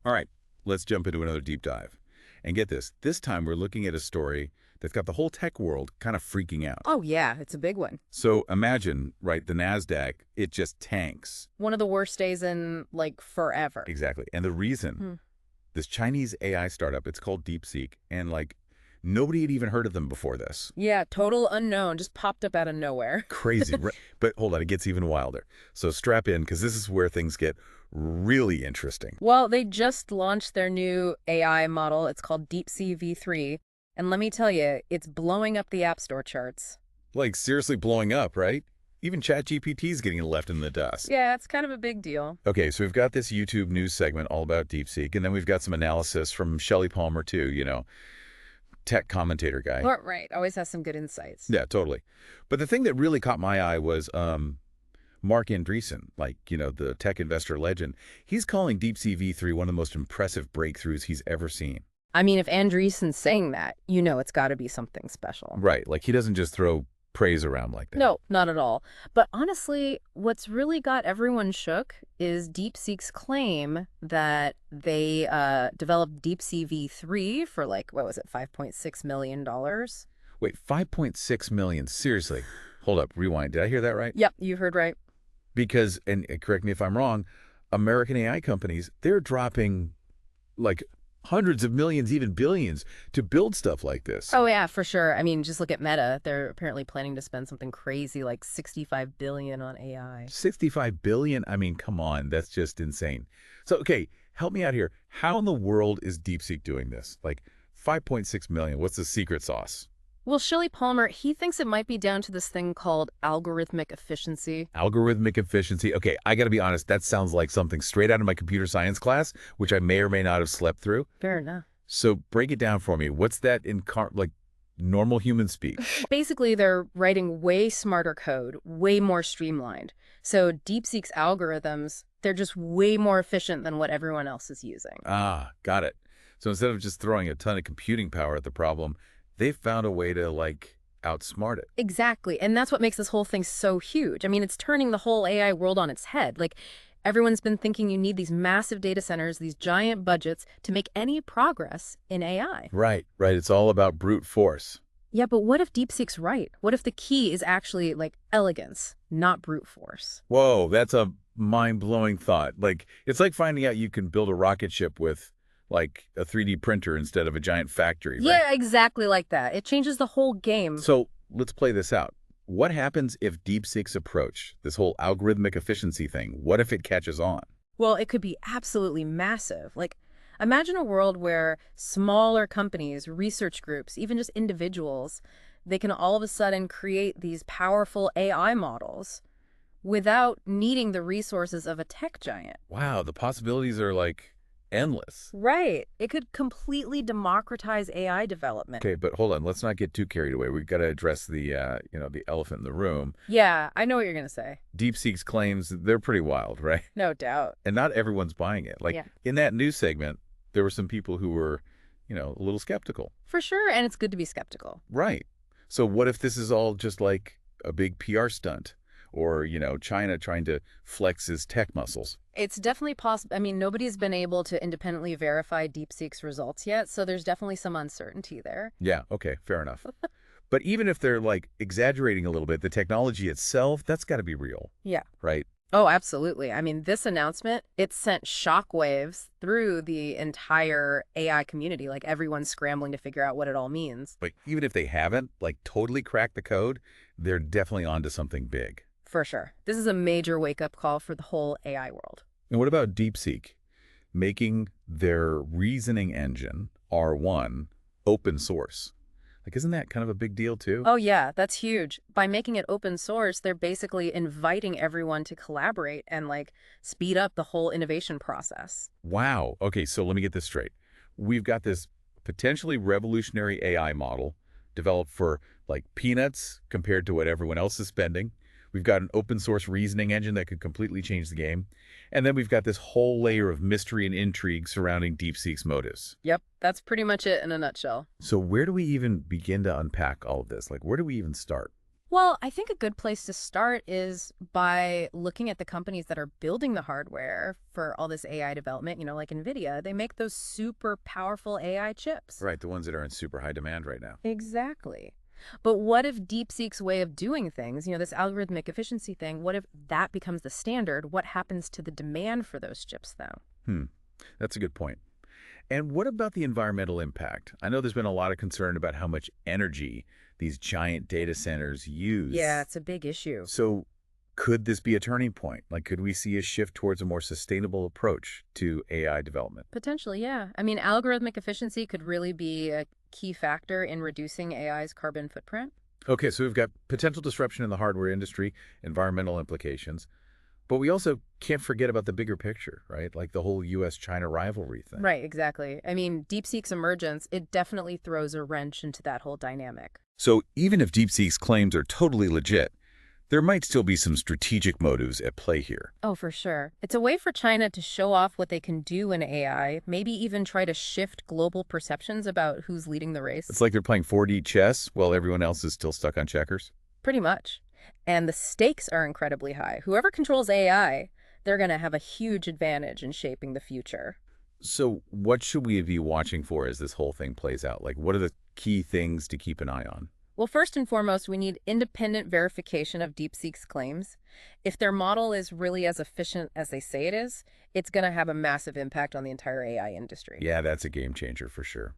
All right, let's jump into another deep dive. And get this, this time we're looking at a story that's got the whole tech world kind of freaking out. Oh, yeah, it's a big one. So imagine, right, the NASDAQ, it just tanks. One of the worst days in, like, forever. Exactly. And the reason, this Chinese AI startup, it's called DeepSeek, and like nobody had even heard of them before this. Yeah, total unknown, just popped up out of nowhere. Crazy. Right? But hold on, it gets even wilder. So strap in, because this is where things get really interesting. Well, they just launched their new AI model. It's called DeepSeek V3. And let me tell you, it's blowing up the App Store charts. Like seriously blowing up, right? Even ChatGPT is getting left in the dust. Yeah, it's kind of a big deal. Okay, so we've got this YouTube news segment all about DeepSeek, and then we've got some analysis from Shelley Palmer too, tech commentator guy. Right, always has some good insights. Yeah, totally. But the thing that really caught my eye was Mark Andreessen, the tech investor legend. He's calling DeepSeek V3 one of the most impressive breakthroughs he's ever seen. I mean, if Andreessen's saying that, it's got to be something special. Right, like he doesn't just throw praise around like that. No, not at all. But honestly, what's really got everyone shook is DeepSeek's claim that they developed DeepSeek V3 for $5.6 million? Wait, 5.6 million? Seriously? Hold up, rewind. Did I hear that right? Yep, you heard right. Because, and correct me if I'm wrong, American AI companies, they're dropping like hundreds of millions, even billions, to build stuff like this. Oh, yeah, for sure. I mean, just look at Meta. They're apparently planning to spend something crazy like $65 billion on AI. 65 billion? I mean, come on. That's just insane. So, okay, help me out here. How in the world is DeepSeek doing this? Like 5.6 million, what's the secret sauce? Well, Shelley Palmer, he thinks it might be down to this thing called algorithmic efficiency. Algorithmic efficiency. Okay, I got to be honest, that sounds like something straight out of my computer science class, which I may or may not have slept through. Fair enough. So break it down for me. What's that in normal human speak? Basically, they're writing way smarter code, way more streamlined. So DeepSeek's algorithms, they're just way more efficient than what everyone else is using. Ah, got it. So instead of just throwing a ton of computing power at the problem, they've found a way to, outsmart it. Exactly. And that's what makes this whole thing so huge. I mean, it's turning the whole AI world on its head. Everyone's been thinking you need these massive data centers, these giant budgets to make any progress in AI. Right. It's all about brute force. Yeah, but what if DeepSeek's right? What if the key is actually, elegance, not brute force? Whoa, that's a mind-blowing thought. It's like finding out you can build a rocket ship with a 3D printer instead of a giant factory, right? Yeah, exactly like that. It changes the whole game. So let's play this out. What happens if DeepSeek's approach, this whole algorithmic efficiency thing, what if it catches on? Well, it could be absolutely massive. Imagine a world where smaller companies, research groups, even just individuals, they can all of a sudden create these powerful AI models without needing the resources of a tech giant. Wow, the possibilities are endless. Right. It could completely democratize AI development. Okay, but hold on. Let's not get too carried away. We've got to address the, the elephant in the room. Yeah, I know what you're going to say. DeepSeek's claims, they're pretty wild, right? No doubt. And not everyone's buying it. In that news segment, there were some people who were, a little skeptical. For sure, and it's good to be skeptical. Right. So what if this is all just a big PR stunt? Or, China trying to flex his tech muscles? It's definitely possible. I mean, nobody's been able to independently verify DeepSeek's results yet, so there's definitely some uncertainty there. Yeah, okay, fair enough. But even if they're, exaggerating a little bit, the technology itself, that's got to be real. Yeah. Right? Oh, absolutely. I mean, this announcement, it sent shockwaves through the entire AI community, everyone's scrambling to figure out what it all means. But even if they haven't, totally cracked the code, they're definitely onto something big. For sure. This is a major wake-up call for the whole AI world. And what about DeepSeek? Making their reasoning engine, R1, open source. Isn't that kind of a big deal too? Oh, yeah, that's huge. By making it open source, they're basically inviting everyone to collaborate and, speed up the whole innovation process. Wow. Okay, so let me get this straight. We've got this potentially revolutionary AI model developed for, peanuts compared to what everyone else is spending. We've got an open source reasoning engine that could completely change the game. And then we've got this whole layer of mystery and intrigue surrounding DeepSeek's motives. Yep, that's pretty much it in a nutshell. So where do we even begin to unpack all of this? Like, where do we even start? Well, I think a good place to start is by looking at the companies that are building the hardware for all this AI development, like NVIDIA. They make those super powerful AI chips. Right, the ones that are in super high demand right now. Exactly. But what if DeepSeek's way of doing things, this algorithmic efficiency thing, what if that becomes the standard? What happens to the demand for those chips, though? That's a good point. And what about the environmental impact? I know there's been a lot of concern about how much energy these giant data centers use. Yeah, it's a big issue. So could this be a turning point? Like, could we see a shift towards a more sustainable approach to AI development? Potentially, yeah. I mean, algorithmic efficiency could really be a key factor in reducing AI's carbon footprint. Okay, so we've got potential disruption in the hardware industry, environmental implications, but we also can't forget about the bigger picture, right? Like the whole U.S.-China rivalry thing. Right, exactly. I mean, DeepSeek's emergence, it definitely throws a wrench into that whole dynamic. So even if DeepSeek's claims are totally legit, there might still be some strategic motives at play here. Oh, for sure. It's a way for China to show off what they can do in AI, maybe even try to shift global perceptions about who's leading the race. It's like they're playing 4D chess while everyone else is still stuck on checkers. Pretty much. And the stakes are incredibly high. Whoever controls AI, they're going to have a huge advantage in shaping the future. So what should we be watching for as this whole thing plays out? Like, what are the key things to keep an eye on? Well, first and foremost, we need independent verification of DeepSeek's claims. If their model is really as efficient as they say it is, it's going to have a massive impact on the entire AI industry. Yeah, that's a game changer for sure.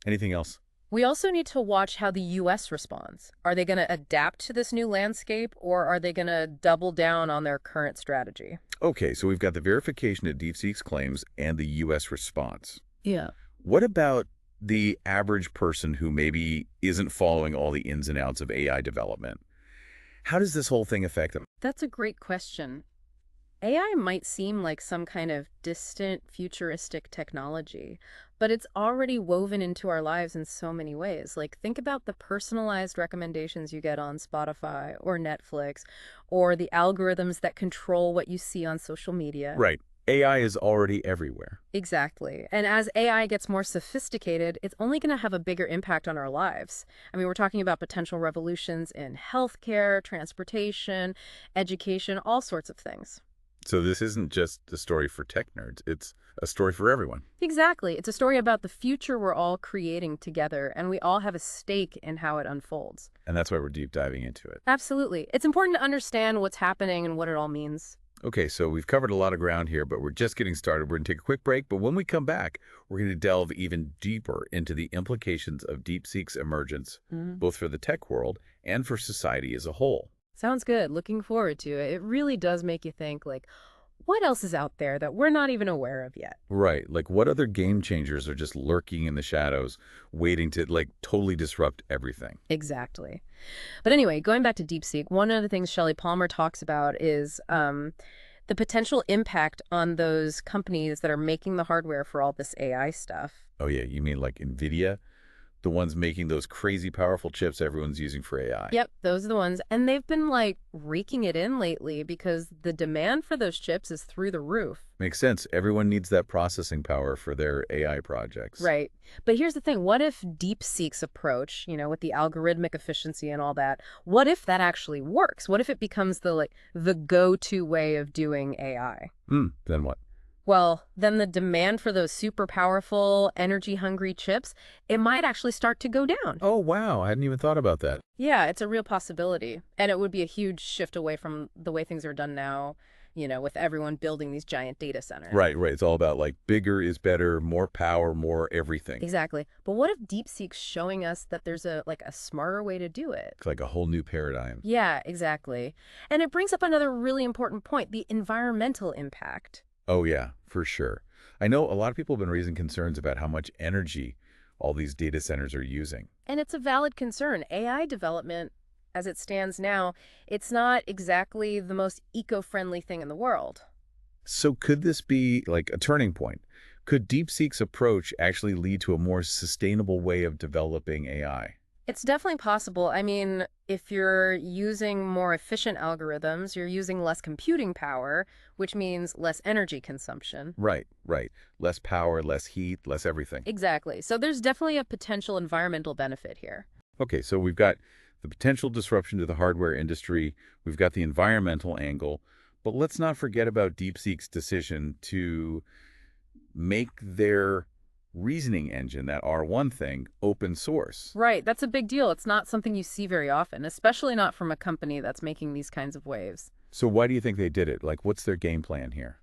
Anything else? We also need to watch how the U.S. responds. Are they going to adapt to this new landscape, or are they going to double down on their current strategy? Okay, so we've got the verification of DeepSeek's claims and the U.S. response. Yeah. What about the average person who maybe isn't following all the ins and outs of AI development? How does this whole thing affect them? That's a great question. AI might seem like some kind of distant, futuristic technology, but it's already woven into our lives in so many ways. Like, think about the personalized recommendations you get on Spotify or Netflix, or the algorithms that control what you see on social media. Right. AI is already everywhere. Exactly. And as AI gets more sophisticated, it's only going to have a bigger impact on our lives. I mean, we're talking about potential revolutions in healthcare, transportation, education, all sorts of things. So this isn't just a story for tech nerds. It's a story for everyone. Exactly. It's a story about the future we're all creating together, and we all have a stake in how it unfolds. And that's why we're deep diving into it. Absolutely. It's important to understand what's happening and what it all means. Okay, so we've covered a lot of ground here, but we're just getting started. We're going to take a quick break, but when we come back, we're going to delve even deeper into the implications of DeepSeek's emergence, both for the tech world and for society as a whole. Sounds good. Looking forward to it. It really does make you think, like, what else is out there that we're not even aware of yet? Right, like what other game changers are just lurking in the shadows, waiting to, like, totally disrupt everything? Exactly. But anyway, going back to DeepSeek, one of the things Shelley Palmer talks about is the potential impact on those companies that are making the hardware for all this AI stuff. Oh yeah, you mean like NVIDIA? The ones making those crazy powerful chips everyone's using for AI. Yep, those are the ones. And they've been, like, raking it in lately because the demand for those chips is through the roof. Makes sense. Everyone needs that processing power for their AI projects. Right. But here's the thing. What if DeepSeek's approach, with the algorithmic efficiency and all that, what if that actually works? What if it becomes the go-to way of doing AI? Then what? Well, then the demand for those super powerful, energy-hungry chips, it might actually start to go down. Oh, wow. I hadn't even thought about that. Yeah, it's a real possibility. And it would be a huge shift away from the way things are done now, with everyone building these giant data centers. Right. It's all about, like, bigger is better, more power, more everything. Exactly. But what if DeepSeek's showing us that there's a smarter way to do it? It's like a whole new paradigm. Yeah, exactly. And it brings up another really important point, the environmental impact. Oh, yeah, for sure. I know a lot of people have been raising concerns about how much energy all these data centers are using. And it's a valid concern. AI development, as it stands now, it's not exactly the most eco-friendly thing in the world. So could this be like a turning point? Could DeepSeek's approach actually lead to a more sustainable way of developing AI? It's definitely possible. I mean, if you're using more efficient algorithms, you're using less computing power, which means less energy consumption. Right, right. Less power, less heat, less everything. Exactly. So there's definitely a potential environmental benefit here. Okay, so we've got the potential disruption to the hardware industry. We've got the environmental angle. But let's not forget about DeepSeek's decision to make their reasoning engine, that R1 thing, open source. Right. That's a big deal. It's not something you see very often, especially not from a company that's making these kinds of waves. So why do you think they did it? Like, what's their game plan here?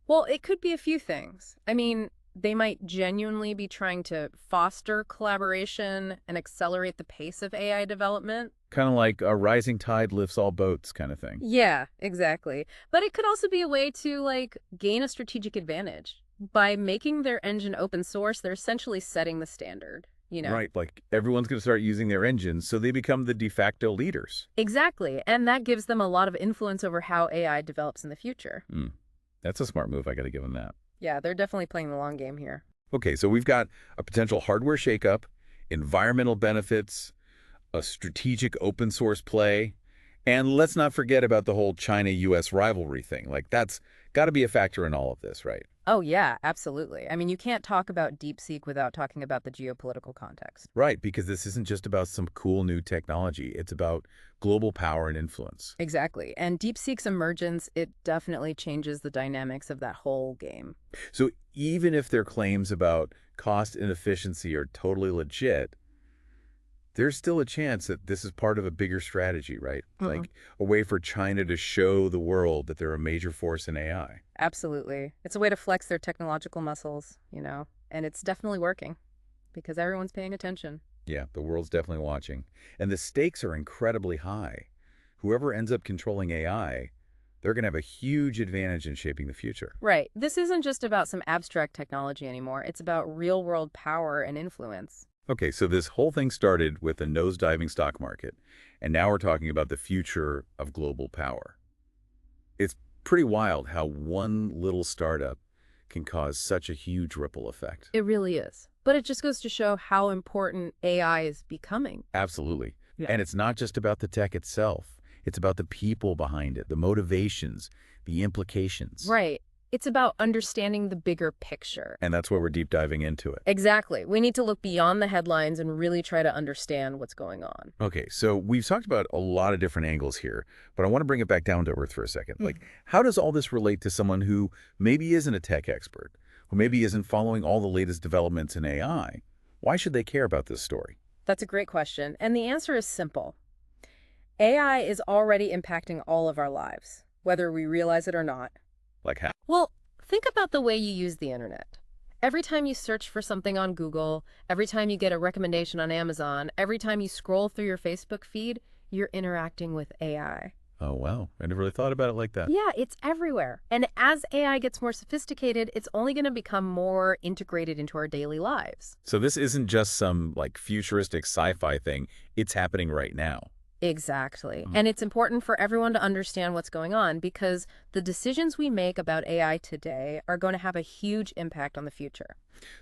Well, it could be a few things. I mean, they might genuinely be trying to foster collaboration and accelerate the pace of AI development. Kind of like a rising tide lifts all boats kind of thing. Yeah, exactly. But it could also be a way to, like, gain a strategic advantage. By making their engine open source, they're essentially setting the standard, you know? Right, like everyone's going to start using their engines, so they become the de facto leaders. Exactly. And that gives them a lot of influence over how AI develops in the future. That's a smart move. I got to give them that. Yeah, they're definitely playing the long game here. Okay, so we've got a potential hardware shakeup, environmental benefits, a strategic open source play, and let's not forget about the whole China-US rivalry thing. Like, that's got to be a factor in all of this, right? Oh, yeah, absolutely. I mean, you can't talk about DeepSeek without talking about the geopolitical context. Right, because this isn't just about some cool new technology. It's about global power and influence. Exactly. And DeepSeek's emergence, it definitely changes the dynamics of that whole game. So even if their claims about cost and efficiency are totally legit, there's still a chance that this is part of a bigger strategy, right? Like a way for China to show the world that they're a major force in AI. Absolutely. It's a way to flex their technological muscles, you know, and it's definitely working because everyone's paying attention. Yeah, the world's definitely watching. And the stakes are incredibly high. Whoever ends up controlling AI, they're going to have a huge advantage in shaping the future. Right. This isn't just about some abstract technology anymore. It's about real-world power and influence. Okay, so this whole thing started with a nosediving stock market, and now we're talking about the future of global power. It's pretty wild how one little startup can cause such a huge ripple effect. It really is. But it just goes to show how important AI is becoming. Absolutely. Yeah. And it's not just about the tech itself. It's about the people behind it, the motivations, the implications. Right. It's about understanding the bigger picture. And that's why we're deep diving into it. Exactly. We need to look beyond the headlines and really try to understand what's going on. Okay, so we've talked about a lot of different angles here, but I want to bring it back down to earth for a second. Like, how does all this relate to someone who maybe isn't a tech expert, who maybe isn't following all the latest developments in AI? Why should they care about this story? That's a great question. And the answer is simple. AI is already impacting all of our lives, whether we realize it or not. Like how? Well, think about the way you use the internet. Every time you search for something on Google, every time you get a recommendation on Amazon, every time you scroll through your Facebook feed, you're interacting with AI. Oh, wow. I never really thought about it like that. Yeah, it's everywhere. And as AI gets more sophisticated, it's only going to become more integrated into our daily lives. So this isn't just some like futuristic sci-fi thing. It's happening right now. Exactly. And it's important for everyone to understand what's going on because the decisions we make about AI today are going to have a huge impact on the future.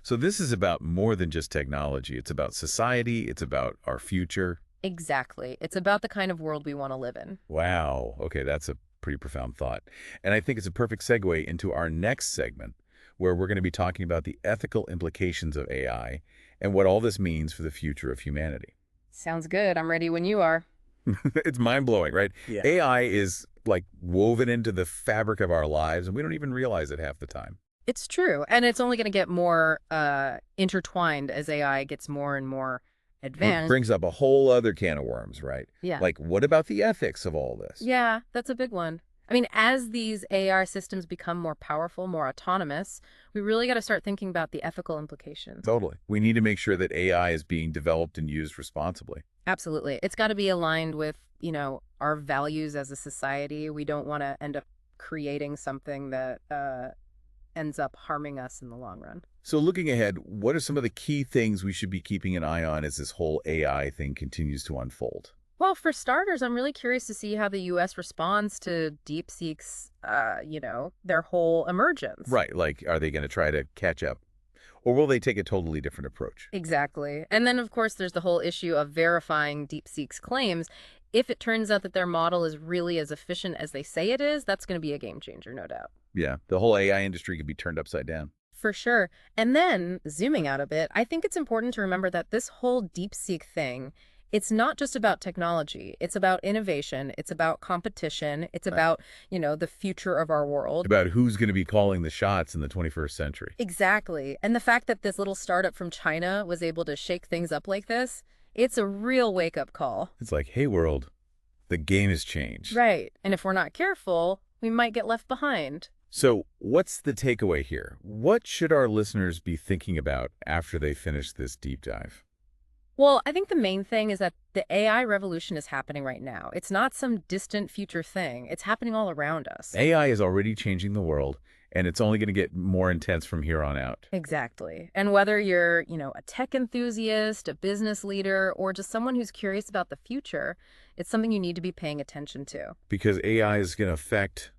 So this is about more than just technology. It's about society. It's about our future. Exactly. It's about the kind of world we want to live in. Wow. Okay, that's a pretty profound thought. And I think it's a perfect segue into our next segment, where we're going to be talking about the ethical implications of AI and what all this means for the future of humanity. Sounds good. I'm ready when you are. It's mind-blowing, right? Yeah. AI is like woven into the fabric of our lives, and we don't even realize it half the time. It's true. And it's only going to get more intertwined as AI gets more and more advanced. It brings up a whole other can of worms, right? Yeah. Like, what about the ethics of all this? Yeah, that's a big one. I mean, as these AI systems become more powerful, more autonomous, we really got to start thinking about the ethical implications. Totally. We need to make sure that AI is being developed and used responsibly. Absolutely. It's got to be aligned with, you know, our values as a society. We don't want to end up creating something that ends up harming us in the long run. So looking ahead, what are some of the key things we should be keeping an eye on as this whole AI thing continues to unfold? Well, for starters, I'm really curious to see how the U.S. responds to DeepSeek's, their whole emergence. Right. Like, are they going to try to catch up? Or will they take a totally different approach? Exactly. And then, of course, there's the whole issue of verifying DeepSeek's claims. If it turns out that their model is really as efficient as they say it is, that's going to be a game changer, no doubt. Yeah, the whole AI industry could be turned upside down. For sure. And then, zooming out a bit, I think it's important to remember that this whole DeepSeek thing, it's not just about technology. It's about innovation. It's about competition. It's Right. about, the future of our world. About who's going to be calling the shots in the 21st century. Exactly. And the fact that this little startup from China was able to shake things up like this, it's a real wake-up call. It's like, hey, world, the game has changed. Right. And if we're not careful, we might get left behind. So what's the takeaway here? What should our listeners be thinking about after they finish this deep dive? Well, I think the main thing is that the AI revolution is happening right now. It's not some distant future thing. It's happening all around us. AI is already changing the world, and it's only going to get more intense from here on out. Exactly. And whether you're, a tech enthusiast, a business leader, or just someone who's curious about the future, it's something you need to be paying attention to. Because AI is going to affect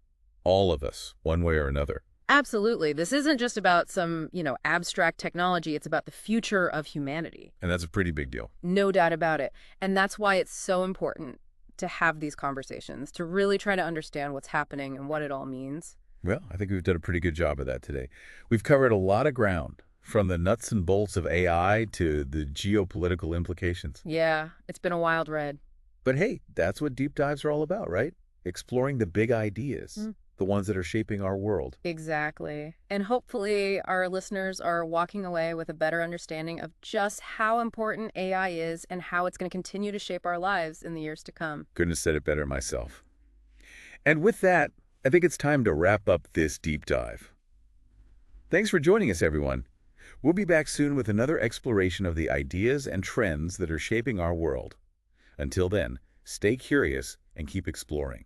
all of us, one way or another. Absolutely. This isn't just about some, abstract technology. It's about the future of humanity. And that's a pretty big deal. No doubt about it. And that's why it's so important to have these conversations, to really try to understand what's happening and what it all means. Well, I think we've done a pretty good job of that today. We've covered a lot of ground, from the nuts and bolts of AI to the geopolitical implications. Yeah, it's been a wild ride. But hey, that's what deep dives are all about, right? Exploring the big ideas, the ones that are shaping our world. Exactly. And hopefully our listeners are walking away with a better understanding of just how important AI is and how it's going to continue to shape our lives in the years to come. Couldn't have said it better myself. And with that, I think it's time to wrap up this deep dive. Thanks for joining us, everyone. We'll be back soon with another exploration of the ideas and trends that are shaping our world. Until then, stay curious and keep exploring.